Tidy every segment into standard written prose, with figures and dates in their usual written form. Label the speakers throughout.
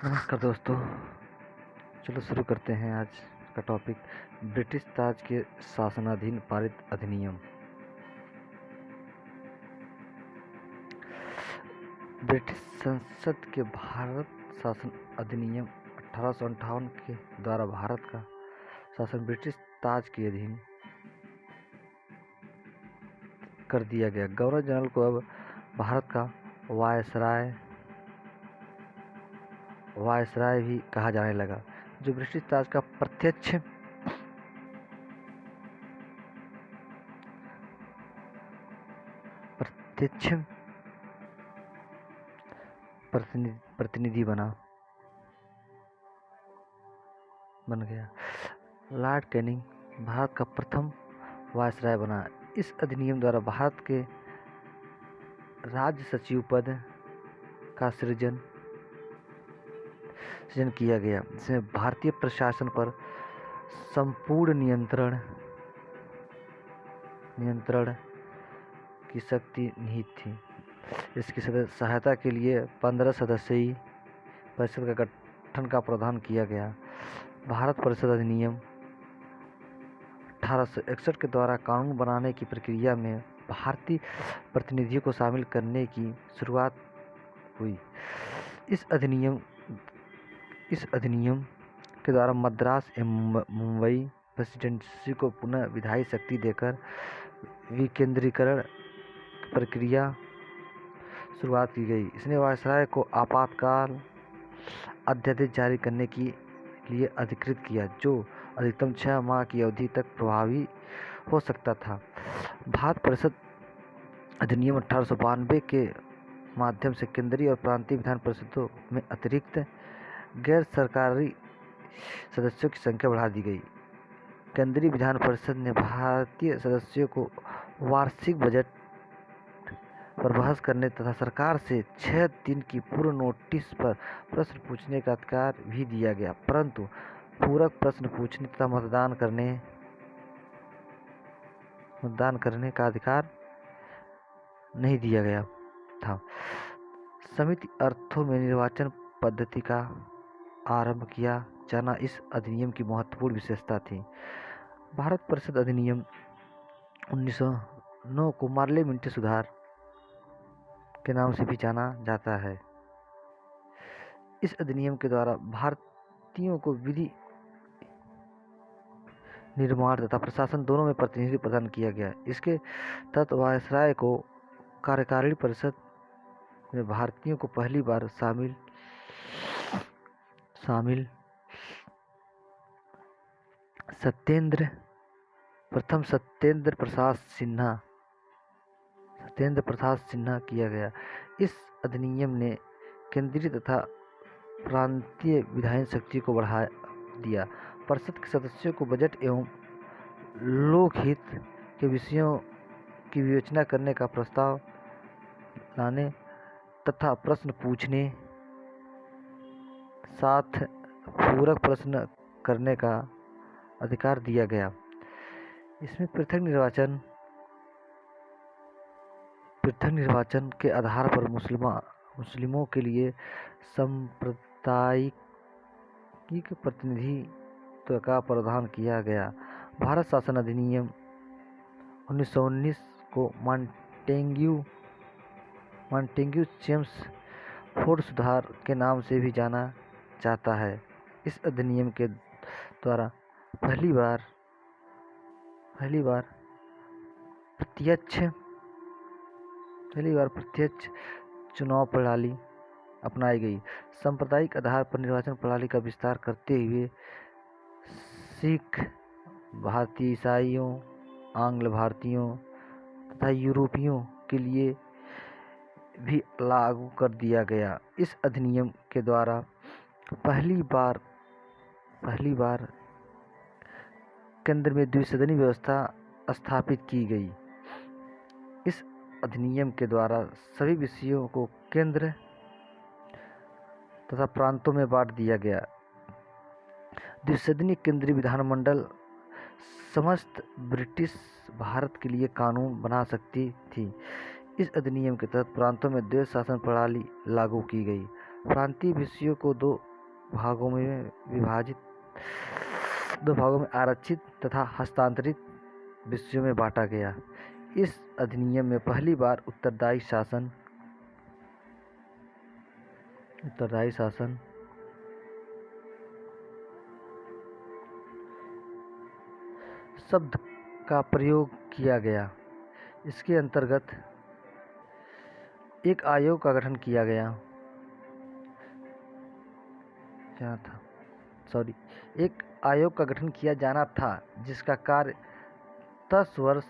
Speaker 1: नमस्कार दोस्तों। चलो शुरू करते हैं आज का टॉपिक। ब्रिटिश ताज के शासनाधीन पारित अधिनियम। ब्रिटिश संसद के भारत शासन अधिनियम 1858 के द्वारा भारत का शासन ब्रिटिश ताज के अधीन कर दिया गया। गवर्नर जनरल को अब भारत का वायसराय भी कहा जाने लगा, जो ब्रिटिश ताज का प्रत्यक्ष प्रतिनिधि बन गया। लॉर्ड कैनिंग भारत का प्रथम वायसराय बना। इस अधिनियम द्वारा भारत के राज्य सचिव पद का सृजन किया गया, जिसमें भारतीय प्रशासन पर संपूर्ण नियंत्रण की शक्ति निहित थी। इसकी सहायता के लिए 15 सदस्यीय परिषद का गठन का प्रावधान किया गया। भारत परिषद अधिनियम 1861 के द्वारा कानून बनाने की प्रक्रिया में भारतीय प्रतिनिधियों को शामिल करने की शुरुआत हुई। इस अधिनियम के द्वारा मद्रास एवं मुंबई प्रेसिडेंसी को पुनः विधायी शक्ति देकर विकेंद्रीकरण की प्रक्रिया शुरुआत की गई। इसने वायसराय को आपातकाल अध्यादेश जारी करने के लिए अधिकृत किया, जो अधिकतम 6 माह की अवधि तक प्रभावी हो सकता था। भारत परिषद अधिनियम 1892 के माध्यम से केंद्रीय और प्रांतीय विधान परिषदों में अतिरिक्त गैर सरकारी सदस्यों की संख्या बढ़ा दी गई। केंद्रीय विधान परिषद ने भारतीय सदस्यों को वार्षिक बजट पर बहस करने तथा सरकार से 6 दिन की पूर्व नोटिस पर प्रश्न पूछने का अधिकार भी दिया गया, परंतु पूरक प्रश्न पूछने तथा मतदान करने का अधिकार नहीं दिया गया था। समिति अर्थों में निर्वाचन पद्धति का आरंभ किया जाना इस अधिनियम की महत्वपूर्ण विशेषता थी। भारत परिषद अधिनियम 1909 को पार्लियामेंट्री सुधार के नाम से भी जाना जाता है। इस अधिनियम के द्वारा भारतीयों को विधि निर्माण तथा प्रशासन दोनों में प्रतिनिधित्व प्रदान किया गया। इसके तहत वायसराय को कार्यकारिणी परिषद में भारतीयों को पहली बार शामिल सत्येंद्र प्रसाद सिन्हा किया गया। इस अधिनियम ने केंद्रीय तथा प्रांतीय विधायी शक्ति को बढ़ा दिया। परिषद के सदस्यों को बजट एवं लोकहित के विषयों की विवेचना करने का प्रस्ताव लाने तथा प्रश्न पूछने, साथ पूरक प्रश्न करने का अधिकार दिया गया। इसमें पृथक निर्वाचन के आधार पर मुस्लिमों के लिए सांप्रदायिक प्रतिनिधित्व का प्रावधान किया गया। भारत शासन अधिनियम 1919 को मॉन्टेग्यू चेम्सफोर्ड सुधार के नाम से भी जाना जाता है। इस अधिनियम के द्वारा पहली बार प्रत्यक्ष चुनाव प्रणाली अपनाई गई। सांप्रदायिक आधार पर निर्वाचन प्रणाली का विस्तार करते हुए सिख, भारतीय ईसाइयों, आंग्ल भारतीयों तथा यूरोपियों के लिए भी लागू कर दिया गया। इस अधिनियम के द्वारा पहली बार केंद्र में द्विसदनी व्यवस्था स्थापित की गई। इस अधिनियम के द्वारा सभी विषयों को केंद्र तथा प्रांतों में बांट दिया गया। द्विसदनीय केंद्रीय विधानमंडल समस्त ब्रिटिश भारत के लिए कानून बना सकती थी। इस अधिनियम के तहत प्रांतों में द्वैध शासन प्रणाली लागू की गई। प्रांतीय विषयों को 2 भागों में विभाजित, 2 भागों में आरक्षित तथा हस्तांतरित विषयों में बांटा गया। इस अधिनियम में पहली बार उत्तरदायी शासन शब्द का प्रयोग किया गया। इसके अंतर्गत एक आयोग का गठन किया गया। एक आयोग का गठन किया जाना था जिसका कार्य 10 वर्ष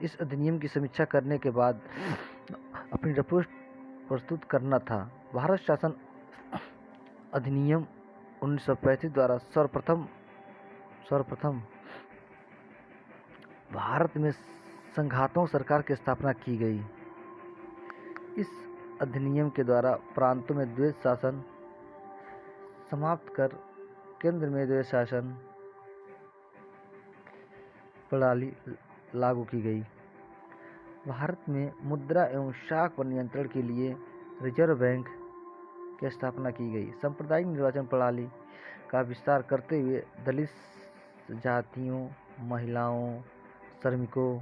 Speaker 1: इस अधिनियम की समीक्षा करने के बाद अपनी रिपोर्ट प्रस्तुत करना था। भारत शासन अधिनियम 1935 द्वारा सर्वप्रथम भारत में संघात्मक सरकार की स्थापना की गई। इस अधिनियम के द्वारा प्रांतों में द्वैध शासन समाप्त कर केंद्र में द्वैध शासन प्रणाली लागू की गई। भारत में मुद्रा एवं शाख पर नियंत्रण के लिए रिजर्व बैंक की स्थापना की गई। सांप्रदायिक निर्वाचन प्रणाली का विस्तार करते हुए दलित जातियों, महिलाओं, श्रमिकों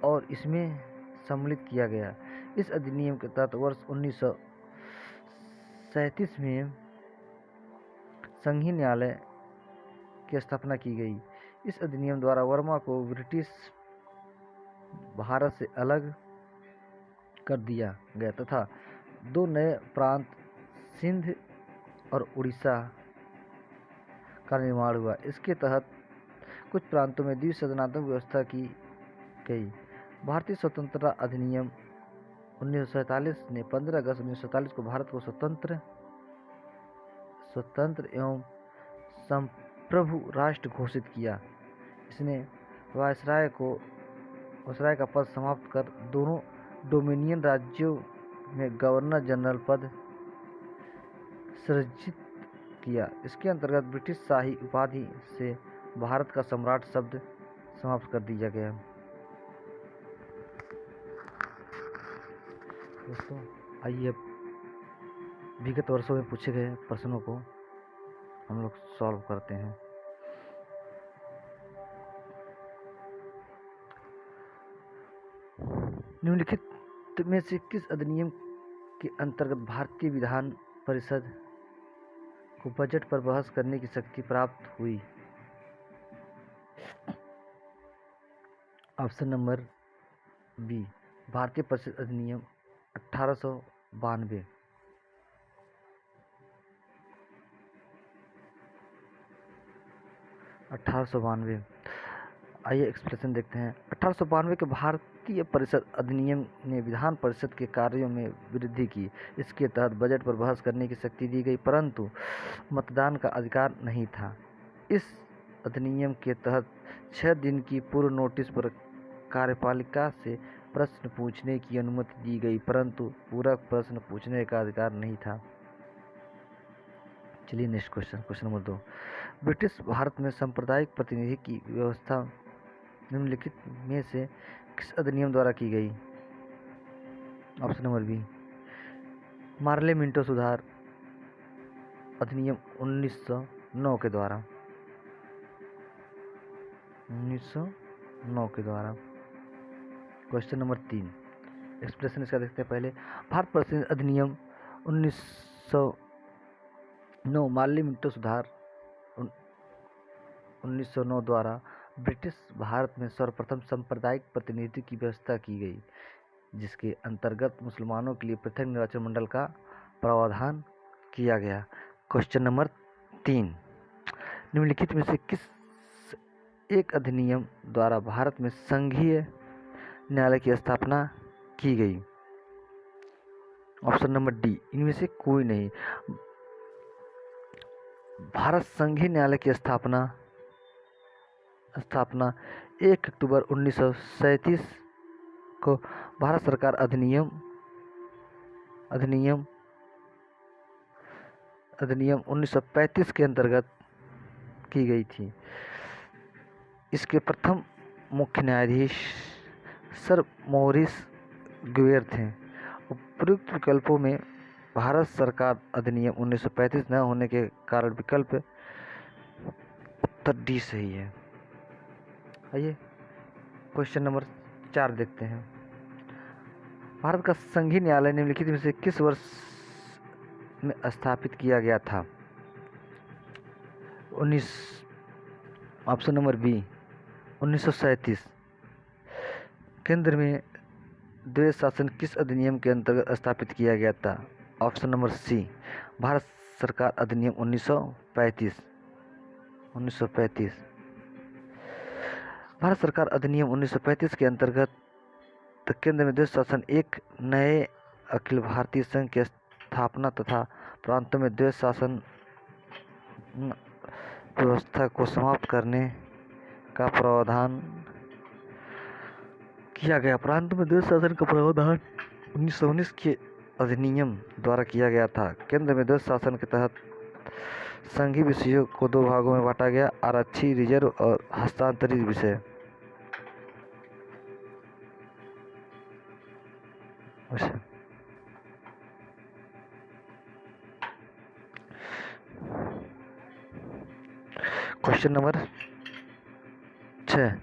Speaker 1: और इसमें सम्मिलित किया गया। इस अधिनियम के तहत वर्ष 1937 में संघीय न्यायालय की स्थापना की गई। इस अधिनियम द्वारा वर्मा को ब्रिटिश भारत से अलग कर दिया गया तथा 2 नए प्रांत सिंध और उड़ीसा का निर्माण हुआ। इसके तहत कुछ प्रांतों में द्विसदनात्मक व्यवस्था की गई। भारतीय स्वतंत्रता अधिनियम 1947 ने 15 अगस्त 1947 को भारत को स्वतंत्र एवं संप्रभु राष्ट्र घोषित किया। इसने वायसराय का पद समाप्त कर दोनों डोमिनियन राज्यों में गवर्नर जनरल पद सृजित किया। इसके अंतर्गत ब्रिटिश शाही उपाधि से भारत का सम्राट शब्द समाप्त कर दिया गया। दोस्तों, आइए अब विगत वर्षों में पूछे गए प्रश्नों को हम लोग सॉल्व करते हैं। निम्नलिखित में से किस अधिनियम के अंतर्गत भारतीय विधान परिषद को बजट पर बहस करने की शक्ति प्राप्त हुई? ऑप्शन नंबर बी, भारतीय परिषद अधिनियम 1892। आइए एक्सप्लेनेशन देखते हैं। 1892 के भारतीय परिषद अधिनियम ने विधान परिषद के कार्यों में वृद्धि की। इसके तहत बजट पर बहस करने की शक्ति दी गई, परंतु मतदान का अधिकार नहीं था। इस अधिनियम के तहत 6 दिन की पूर्व नोटिस पर कार्यपालिका से प्रश्न पूछने की अनुमति दी गई, परंतु पूरक प्रश्न पूछने का अधिकार नहीं था। चलिए next question number 2। British Bharat में सांप्रदायिक प्रतिनिधि की व्यवस्था निम्नलिखित में से किस अधिनियम द्वारा की गई? Option number B, Morley Minto सुधार अधिनियम 1909 के द्वारा। 1909 के द्वारा। क्वेश्चन नंबर 3, एक्सप्रेशन इसका देखते हैं पहले। भारत परिषद अधिनियम 1909 मार्ले मिंटो सुधार 1909 द्वारा ब्रिटिश भारत में सर्वप्रथम सांप्रदायिक प्रतिनिधि की व्यवस्था की गई, जिसके अंतर्गत मुसलमानों के लिए पृथक निर्वाचन मंडल का प्रावधान किया गया। क्वेश्चन नंबर 3, निम्नलिखित में से किस एक अधिनियम द्वारा भारत में संघीय न्यायालय की स्थापना की गई? ऑप्शन नंबर डी, इनमें से कोई नहीं। भारत संघीय न्यायालय की स्थापना 1 अक्टूबर 1937 को भारत सरकार अधिनियम 1935 के अंतर्गत की गई थी। इसके प्रथम मुख्य न्यायाधीश सर मॉरिस ग्वेयर थे। उपयुक्त विकल्पों में भारत सरकार अधिनियम 1935 न होने के कारण विकल्प उत्तर डी सही है। आइए क्वेश्चन नंबर 4 देखते हैं। भारत का संघीय न्यायालय निम्नलिखित में से किस वर्ष में स्थापित किया गया था? 19 ऑप्शन नंबर बी 1937। केंद्र में द्वैध शासन किस अधिनियम के अंतर्गत स्थापित किया गया था? ऑप्शन नंबर सी भारत सरकार अधिनियम 1935। भारत सरकार अधिनियम 1935 के अंतर्गत केंद्र में द्वैध शासन एक नए अखिल भारतीय संघ की स्थापना तथा प्रांतों में द्वैध शासन व्यवस्था को समाप्त करने का प्रावधान किया गया। प्रांतों में द्वैध शासन का प्रावधान 1919 के अधिनियम द्वारा किया गया था। केंद्र में द्वैध शासन के तहत संघीय विषयों को 2 भागों में बांटा गया: आरक्षित रिजर्व और हस्तांतरित विषय। क्वेश्चन नंबर 6,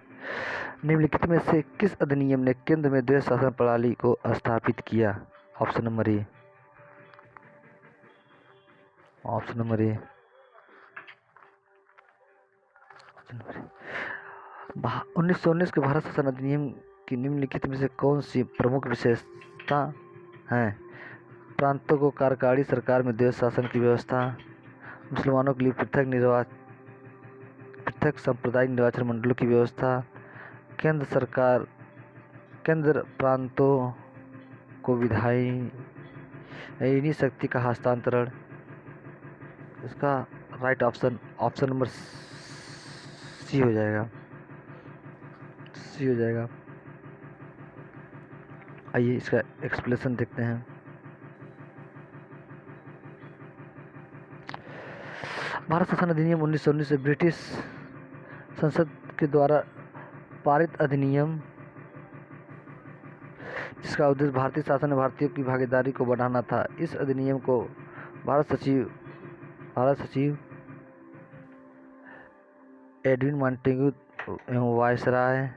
Speaker 1: निम्नलिखित में से किस अधिनियम ने केंद्र में द्वैध शासन प्रणाली को स्थापित किया? ऑप्शन नंबर ए 1919 के भारत शासन अधिनियम की निम्नलिखित में से कौन सी प्रमुख विशेषता है? प्रांतों को कार्यकारी सरकार में द्वैध शासन की व्यवस्था, मुसलमानों के लिए पृथक सांप्रदायिक निर्वाचन मंडलों की व्यवस्था, केंद्र प्रांतों को विधायी शक्ति का हस्तांतरण। इसका राइट ऑप्शन नंबर सी हो जाएगा। आइए इसका एक्सप्लेनेशन देखते हैं। भारत शासन अधिनियम 1919 से ब्रिटिश संसद के द्वारा पारित अधिनियम, जिसका उद्देश्य भारतीय शासन में भारतीयों की भागीदारी को बढ़ाना था। इस अधिनियम को भारत सचिव एडविन मॉन्टेग्यू एवं वायसराय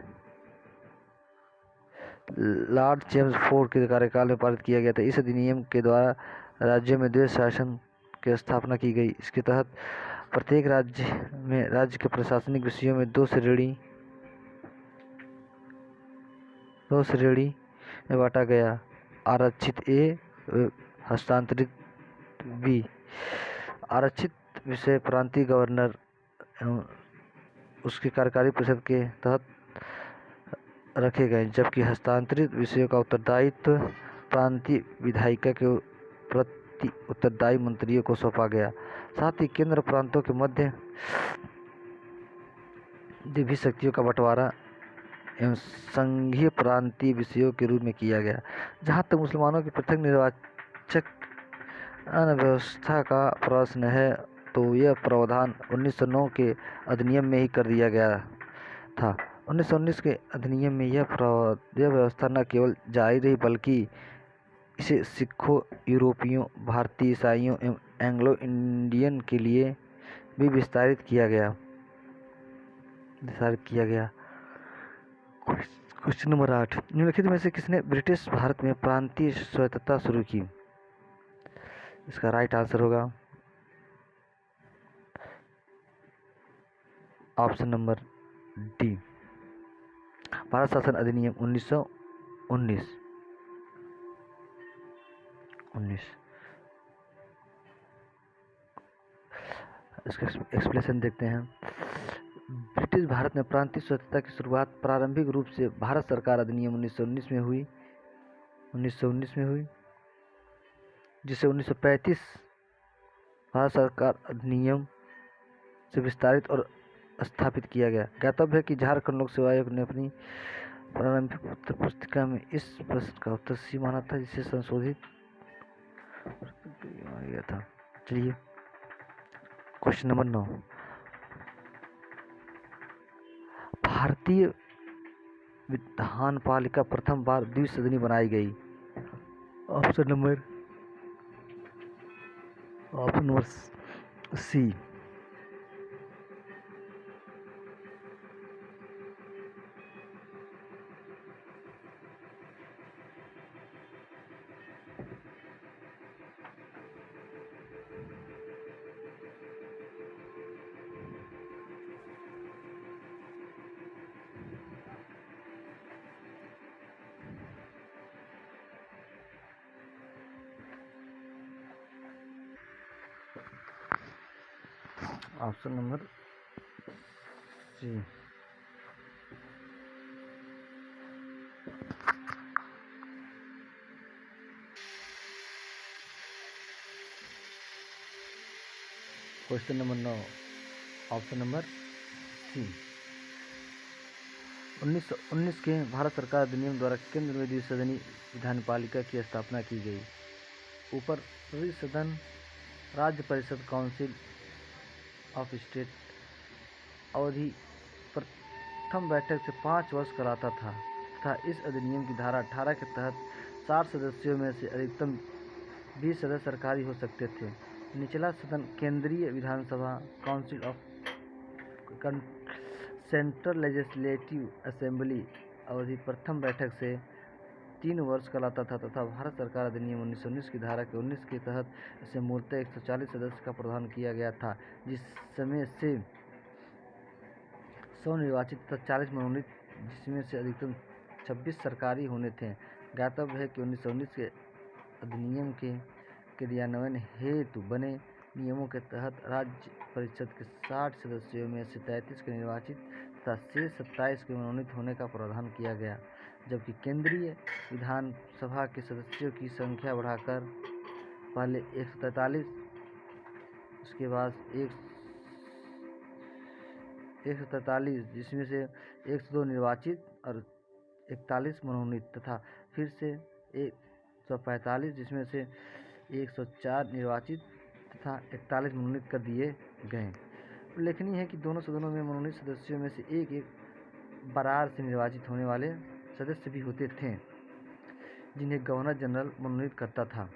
Speaker 1: लॉर्ड जेम्स फोर्ड के कार्यकाल में पारित किया गया था। इस अधिनियम के द्वारा राज्यों में द्वैध शासन की स्थापना की गई। इसके तहत प्रत्येक राज्य के प्रशासनिक विषयों में 2 श्रेणी में बांटा गया: आरक्षित ए, हस्तांतरित बी। आरक्षित विषय प्रांतीय गवर्नर एवं उसकी कार्यकारी परिषद के तहत रखे गए, जबकि हस्तांतरित विषयों का उत्तरदायित्व प्रांतीय विधायिका के प्रति उत्तरदायी मंत्रियों को सौंपा गया। साथ ही केंद्र प्रांतों के मध्य भी शक्तियों का बंटवारा एवं संघीय प्रांतीय विषयों के रूप में किया गया। जहाँ तक मुसलमानों की पृथक निर्वाचक व्यवस्था का प्रश्न है, तो यह प्रावधान 1909 के अधिनियम में ही कर दिया गया था। 1919 के अधिनियम में यह व्यवस्था न केवल जारी रही, बल्कि इसे सिखों, यूरोपियों, भारतीय ईसाइयों एवं एंग्लो इंडियन के लिए भी विस्तारित किया गया। क्वेश्चन नंबर 8, निम्नलिखित में से किसने ब्रिटिश भारत में प्रांतीय स्वायत्तता शुरू की? इसका राइट आंसर होगा ऑप्शन नंबर डी भारत शासन अधिनियम 1919। इसका एक्सप्लेनेशन देखते हैं। ब्रिटिश भारत में प्रांतीय स्वायत्तता की शुरुआत प्रारंभिक रूप से भारत सरकार अधिनियम 1919 में हुई, जिसे 1935 भारत सरकार अधिनियम से विस्तारित और स्थापित किया गया। ज्ञातव्य है कि झारखंड लोक सेवा आयोग ने अपनी प्रारंभिक उत्तर पुस्तिका में इस प्रश्न का उत्तर सी माना था, जिसे संशोधित किया गया था। चलिए क्वेश्चन नंबर 9, भारतीय विधान पालिका प्रथम बार द्विसदनी बनाई गई। Option number option number C. Option number C. Question number 9, option number C. 1919 के भारत सरकार अधिनियम द्वारा केंद्र में द्विसदनी विधानपालिका की स्थापना की गई। ऊपर सदन राज्य परिषद काउंसिल ऑफ स्टेट अवधि प्रथम बैठक से 5 वर्ष कराता था तथा इस अधिनियम की धारा 18 के तहत 60 सदस्यों में से अधिकतम 20 सदस्य सरकारी हो सकते थे। निचला सदन केंद्रीय विधानसभा council of central legislative assembly अवधि प्रथम बैठक से 3 वर्ष कहलाता था तथा भारत सरकार अधिनियम 1919 की धारा के 19 के तहत इसे मूलतः 140 सदस्य का प्रावधान किया गया था, जिसमें से 100 निर्वाचित तथा 40 मनोनीत, जिसमें से अधिकतम 26 सरकारी होने थे। ज्ञातव्य है कि 1919 के अधिनियम के क्रियान्वयन हेतु बने नियमों के तहत राज्य परिषद के 60 सदस्यों में से 33 के निर्वाचित तथा शेष 27 के मनोनीत होने का प्रावधान किया गया, जबकि केंद्रीय विधानसभा के सदस्यों की संख्या बढ़ाकर पहले 143, उसके बाद 143, जिसमें से 102 निर्वाचित और 41 मनोनीत तथा फिर से 145, जिसमें से 104 निर्वाचित तथा 41 मनोनीत कर दिए गए। उल्लेखनीय है कि दोनों सदनों में मनोनीत सदस्यों में से एक बरार से निर्वाचित होने वाले सदस्य भी होते थे, जिन्हें गवर्नर जनरल मनोनीत करता था।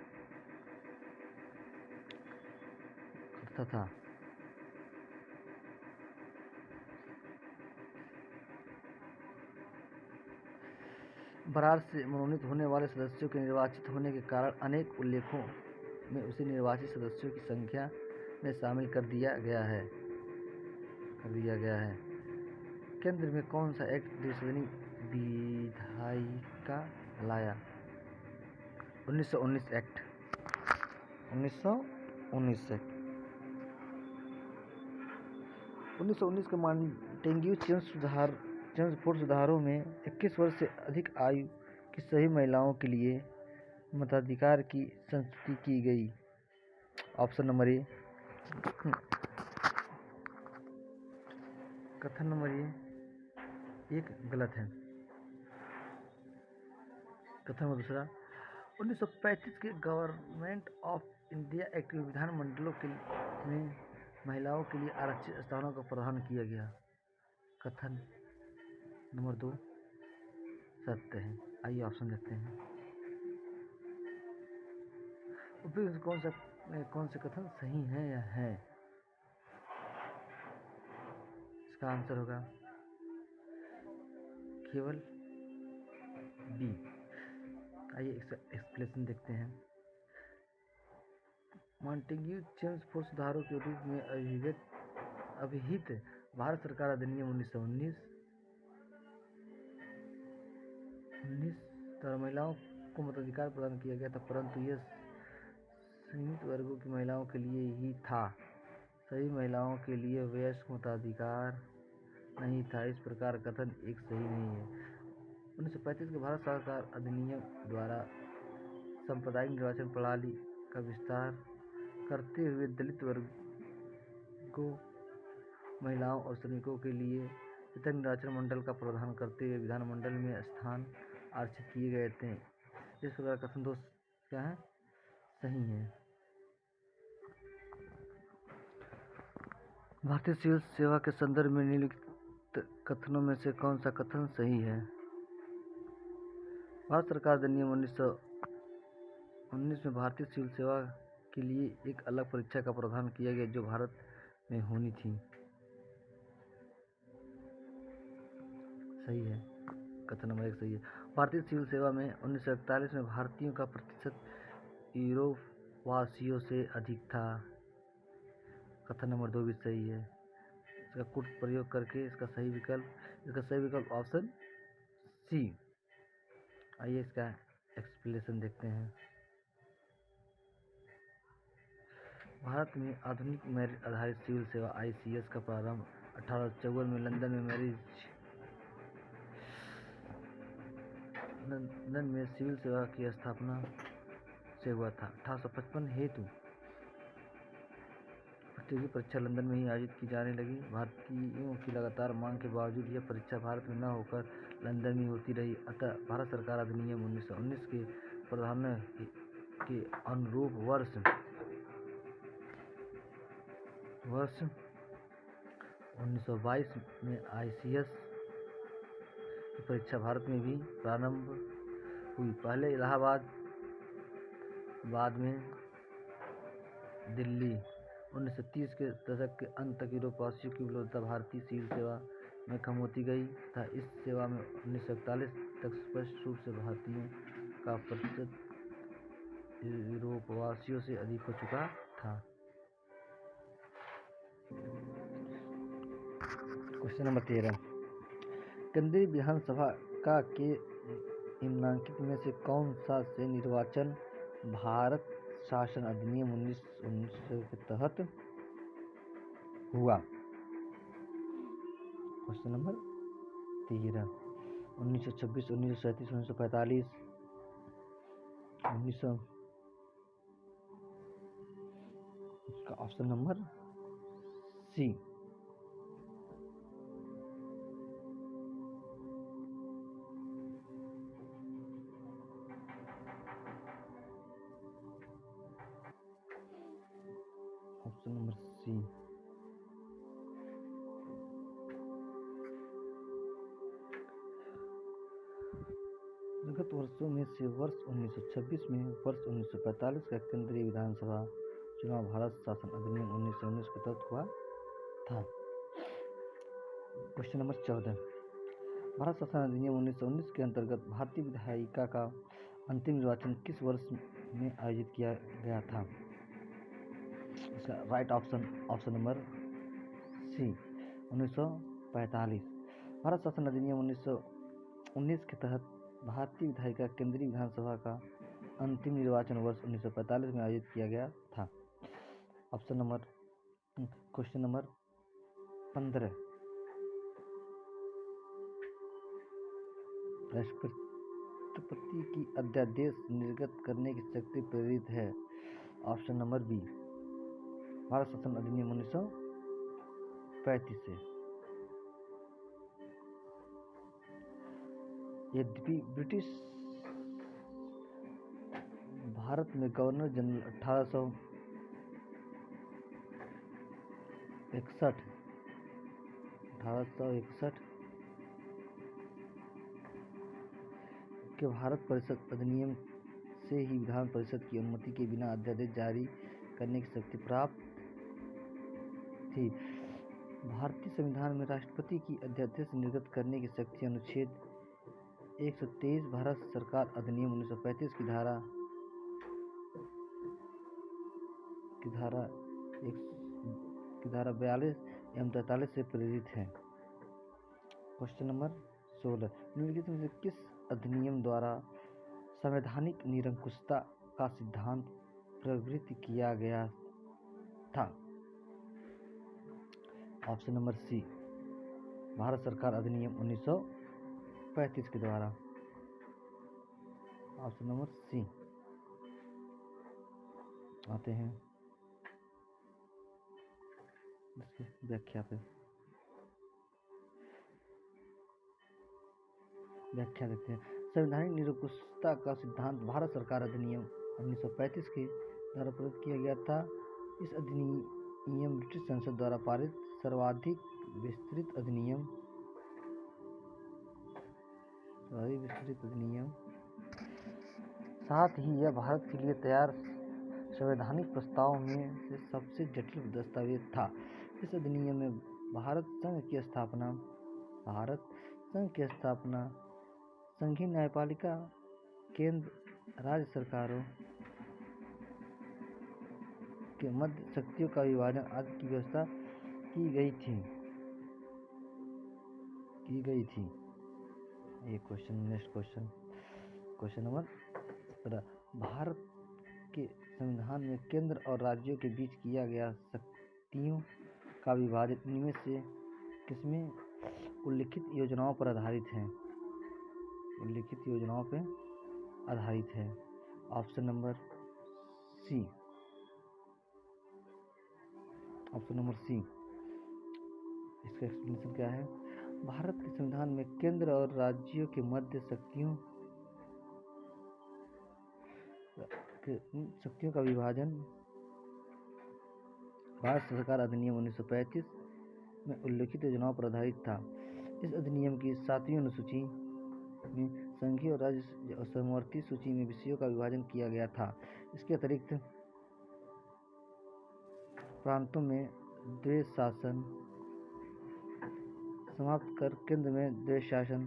Speaker 1: बरार से मनोनीत होने वाले सदस्यों के निर्वाचित होने के कारण अनेक उल्लेखों में उसे निर्वाचित सदस्यों की संख्या में शामिल कर दिया गया है। केंद्र में कौन सा एक्ट द्विसदनी विधायिका लाया? 1919 एक्ट। 1919 एक्ट। 1919 के मॉन्टेग्यू चेम्सफोर्ड सुधारों में 21 वर्ष से अधिक आयु की सभी महिलाओं के लिए मताधिकार की संस्तुति की गई। Option number A. कथन नंबर एक गलत है। कथन नंबर दूसरा, 1935 के गवर्नमेंट ऑफ इंडिया एक्ट में विधानमंडलों में महिलाओं के लिए आरक्षित स्थानों का प्रावधान किया गया। कथन नंबर 2 सत्य है। आइए ऑप्शन देखते हैं। उपयुक्त कौन से कथन सही है या है? इसका आंसर होगा केवल बी। आइए एक्सप्लेनेशन देखते हैं। मॉन्टेग्यू चेम्सफोर्ड सुधारों के रूप में अभिहित भारत सरकार अधिनियम 1919 द्वारा महिलाओं को मताधिकार प्रदान किया गया था, परंतु यह सीमित वर्गों की महिलाओं के लिए ही था। सभी महिलाओं के लिए वयस्क मताधिकार नहीं था। इस प्रकार कथन एक सही नहीं है। 1935 के भारत सरकार अधिनियम द्वारा सांप्रदायिक निर्वाचन प्रणाली का विस्तार करते हुए दलित वर्गों, महिलाओं और श्रमिकों के लिए पृथक निर्वाचन मंडल का प्रावधान करते हुए विधानमंडल में स्थान आरक्षित किए गए थे। इस प्रकार कथन 2 क्या है? सही है। भारतीय सिविल सेवा के संदर्भ में निम्नलिखित कथनों में से कौन सा कथन सही है? भारत सरकार अधिनियम 1919 में भारतीय सिविल सेवा के लिए एक अलग परीक्षा का प्रावधान किया गया जो भारत में होनी थी। सही है, कथन नंबर 1 सही है। भारतीय सिविल सेवा में 1941 में भारतीयों का प्रतिशत यूरोपवासियों से अधिक था। कथन नंबर 2 भी सही है। इसका कुट प्रयोग करके इसका सही विकल्प ऑप्शन सी। आइए इसका एक्सप्लेनेशन देखते हैं। भारत में आधुनिक मेरिट आधारित सिविल सेवा ICS का प्रारंभ 1854 में लंदन में सिविल सेवा की स्थापना से हुआ था। 1855 हेतु प्रतियोगी परीक्षा लंदन में ही आयोजित की जाने लगी। भारतीयों की लगातार मांग के बावजूद यह परीक्षा भारत में न होकर लंदन में होती रही। अतः भारत सरकार अधिनियम 1919 के प्रावधानों के अनुरूप वर्ष 1922 में ICS की परीक्षा भारत में भी प्रारंभ हुई। पहले इलाहाबाद, बाद में दिल्ली। 1930 के दशक के अंत तक यूरोपवासियों की उपलब्धता भारतीय सिविल सेवा में कम होती गई था। इस सेवा में 1941 तक स्पष्ट रूप से भारतीयों का प्रतिशत यूरोपवासियों से अधिक हो चुका था। क्वेश्चन नंबर 13, केंद्रीय विधानसभा का के निम्नलिखित में से कौन सा से निर्वाचन भारत शासन अधिनियम 1919 के तहत हुआ? Question number 13, 1926, 1937, 1945, 1900। इसका option number C. Option number C. विगत वर्षों में से वर्ष 1926 में वर्ष 1945 का केंद्रीय विधानसभा चुनाव भारत शासन अधिनियम 1919 के तहत हुआ था। क्वेश्चन नंबर 14, भारत शासन अधिनियम 1919 के अंतर्गत भारतीय विधायिका का अंतिम निर्वाचन किस वर्ष में आयोजित किया गया था? इसका राइट ऑप्शन नंबर सी 1945। भारत शासन अधिनियम 1919 के तहत भारतीय विधायिका केंद्रीय विधानसभा का अंतिम निर्वाचन वर्ष 1945 में आयोजित किया गया था। क्वेश्चन नंबर 15, राष्ट्रपति की अध्यादेश निर्गत करने की शक्ति प्रेरित है। ऑप्शन नंबर बी, भारत शासन अधिनियम 1935 से। यद्यपि ब्रिटिश भारत में गवर्नर जनरल 1861 के भारत परिषद अधिनियम से ही विधान परिषद की अनुमति के बिना अध्यादेश जारी करने की शक्ति प्राप्त थी। भारतीय संविधान में राष्ट्रपति की अध्यादेश निर्गत करने की शक्ति अनुच्छेद 123 भारत सरकार अधिनियम 1935 की धारा 42 एवं 43 से प्रेरित है। क्वेश्चन नंबर 16, निम्नलिखित में से किस अधिनियम द्वारा संवैधानिक निरंकुशता का सिद्धांत प्रवृत्त किया गया था? ऑप्शन नंबर सी, भारत सरकार अधिनियम 1935 के द्वारा। Option number C. आते हैं इसकी व्याख्या देखते हैं। संवैधानिक निरंकुशता का सिद्धांत भारत सरकार अधिनियम 1935 के द्वारा प्रवृत्त किया गया था। इस अधिनियम ब्रिटिश संसद द्वारा पारित सर्वाधिक विस्तृत अधिनियम साथ ही यह भारत के लिए तैयार संवैधानिक प्रस्ताव में से सबसे जटिल दस्तावेज था। इस अधिनियम में भारत संघ की स्थापना, संघीय न्यायपालिका, केंद्र राज्य सरकारों के मध्य शक्तियों का विभाजन आदि की व्यवस्था की गई थी। ये question, next question number 17। Bharat के संविधान में केंद्र और राज्यों के बीच किया गया शक्तियों का विभाजन इनमें से किसमें उल्लिखित योजनाओं पर आधारित है? Option number C. इसका एक्सप्लेनेशन क्या है? भारत के संविधान में केंद्र और राज्यों के मध्य शक्तियों का विभाजन भारत सरकार अधिनियम 1935 में उल्लिखित योजनाओं पर आधारित था। इस अधिनियम की 7वीं अनुसूची में संघीय और राज्य और समवर्ती सूची में विषयों का विभाजन किया गया था। इसके अतिरिक्त प्रांतों में द्वैध शासन समाप्त कर केंद्र में द्वैध शासन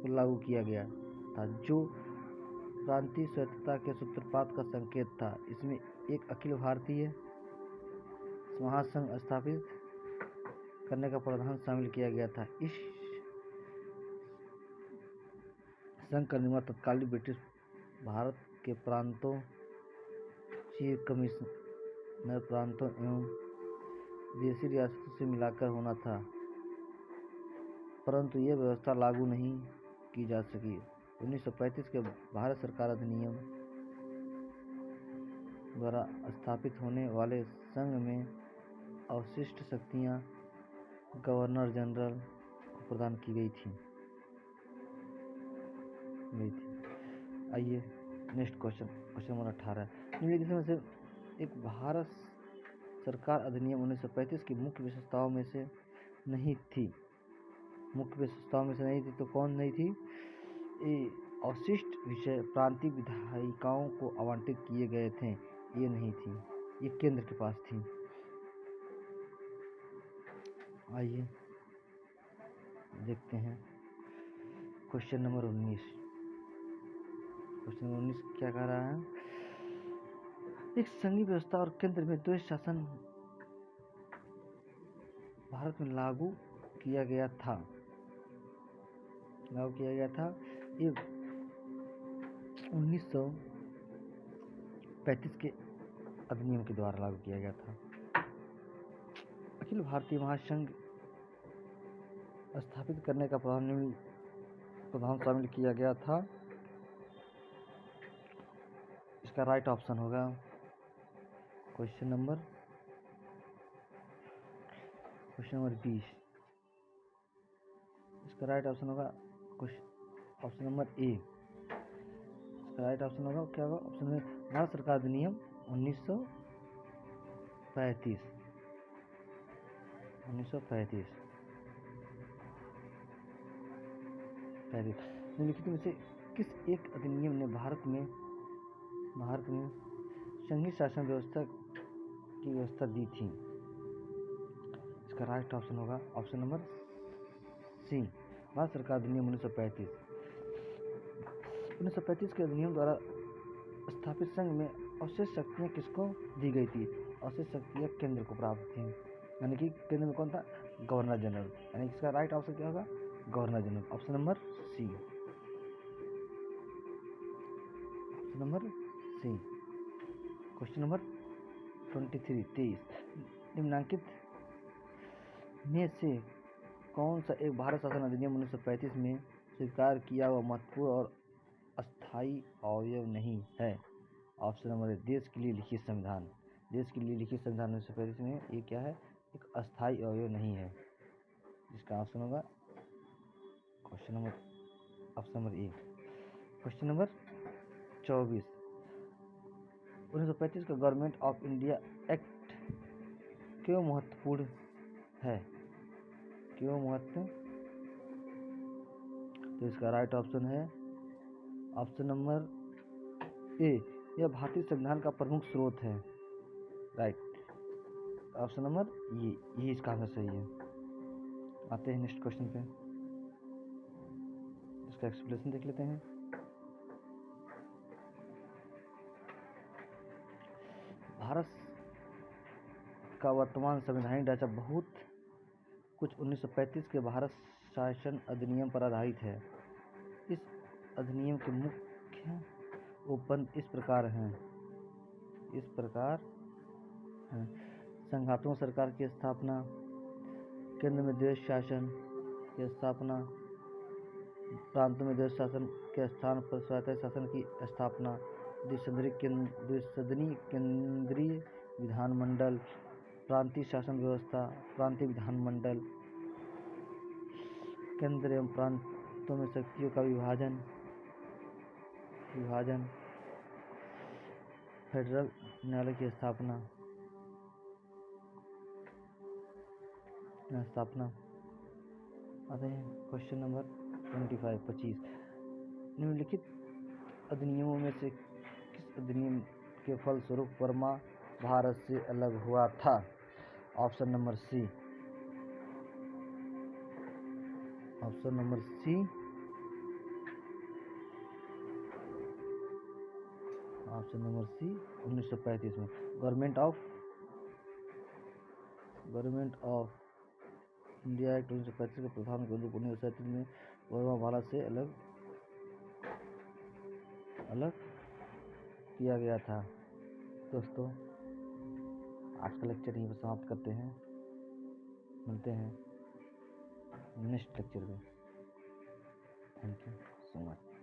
Speaker 1: को लागू किया गया था, जो प्रांतीय स्वायत्तता के सूत्रपात का संकेत था। इसमें एक अखिल भारतीय महासंघ स्थापित करने का प्रावधान शामिल किया गया था। इस संघ का निर्माण तत्कालीन ब्रिटिश भारत के प्रांतों, चीफ कमिश्नर प्रांतों एवं विदेशी रियासतों से मिलाकर होना था, परंतु यह व्यवस्था लागू नहीं की जा सकी। 1935 के भारत सरकार अधिनियम द्वारा स्थापित होने वाले संघ में अवशिष्ट शक्तियां गवर्नर जनरल को प्रदान की गई थी। आइए नेक्स्ट क्वेश्चन नंबर 18। निम्नलिखित में से एक भारत सरकार अधिनियम 1935 की मुख्य विशेषताओं में से नहीं थी। तो कौन नहीं थी? अवशिष्ट विषय प्रांतीय विधायिकाओं को आवंटित किए गए थे, ये नहीं थी, ये केंद्र के पास थी। आइए देखते हैं क्वेश्चन नंबर 19। क्या कह रहा है? एक संघीय व्यवस्था और केंद्र में द्वैध शासन भारत में लागू किया गया था। ये 1935 के अधिनियम के द्वारा लागू किया गया था। अखिल भारतीय महासंघ स्थापित करने का प्रावधान शामिल किया गया था। इसका राइट ऑप्शन होगा क्वेश्चन नंबर 20। इसका राइट ऑप्शन होगा ऑप्शन नंबर ए। इसका राइट ऑप्शन होगा क्या होगा? ऑप्शन में भारत सरकार अधिनियम 1935। निम्नलिखित में से किस एक अधिनियम ने भारत में संघीय शासन व्यवस्था की व्यवस्था दी थी? इसका राइट ऑप्शन होगा ऑप्शन नंबर सी, भारत सरकार अधिनियम 1935 के अधिनियम द्वारा स्थापित संघ में अवशिष्ट शक्तियाँ किसको दी गई थी? अवशिष्ट शक्तियाँ केंद्र को प्राप्त थी, यानी कि केंद्र में कौन था? Governor general. यानी इसका राइट ऑप्शन क्या होगा? Governor general, option number C. Question number 23। निम्नलिखित में से कौन सा एक भारत शासन अधिनियम 1935 में स्वीकार किया हुआ महत्वपूर्ण और अस्थायी अवयव नहीं है? ऑप्शन नंबर ए, देश के लिए लिखित संविधान। 1935 में ये क्या है? एक अस्थायी अवयव नहीं है, जिसका ऑप्शन होगा option number A. Question number 24। 1935 का गवर्नमेंट ऑफ इंडिया एक्ट क्यों महत्वपूर्ण है? तो इसका राइट ऑप्शन है ऑप्शन नंबर ए, यह भारतीय संविधान का प्रमुख स्रोत है। राइट, ऑप्शन नंबर ये इसका आंसर सही है। आते हैं नेक्स्ट क्वेश्चन पे, इसका एक्सप्लेनेशन देख लेते हैं। भारत का वर्तमान संवैधानिक ढांचा बहुत कुछ 1935 के भारत शासन अधिनियम पर आधारित है। इस अधिनियम के मुख्य उपबंध इस प्रकार हैं। संघात्मक सरकार की स्थापना, केंद्र में देश शासन की स्थापना, प्रांतों में देश शासन के स्थान पर स्वायत्त शासन की स्थापना, द्विसदनी केंद्रीय विधानमंडल, प्रांतीय शासन व्यवस्था, प्रांतीय विधानमंडल, केंद्र एवं प्रांतों में शक्तियों का विभाजन, फेडरल न्यायालय की स्थापना। आते हैं क्वेश्चन नंबर 25। निम्नलिखित अधिनियमों में से किस अधिनियम के फलस्वरूप बर्मा भारत से अलग हुआ था? ऑप्शन नंबर सी 1935 में गवर्नमेंट ऑफ इंडिया एक्ट 1935 के प्रधान को 1937 में बर्मा भारत से अलग किया गया था। दोस्तों, आज का लेक्चर यहीं पर समाप्त करते हैं। मिलते हैं नेक्स्ट लेक्चर में। Thank you so much.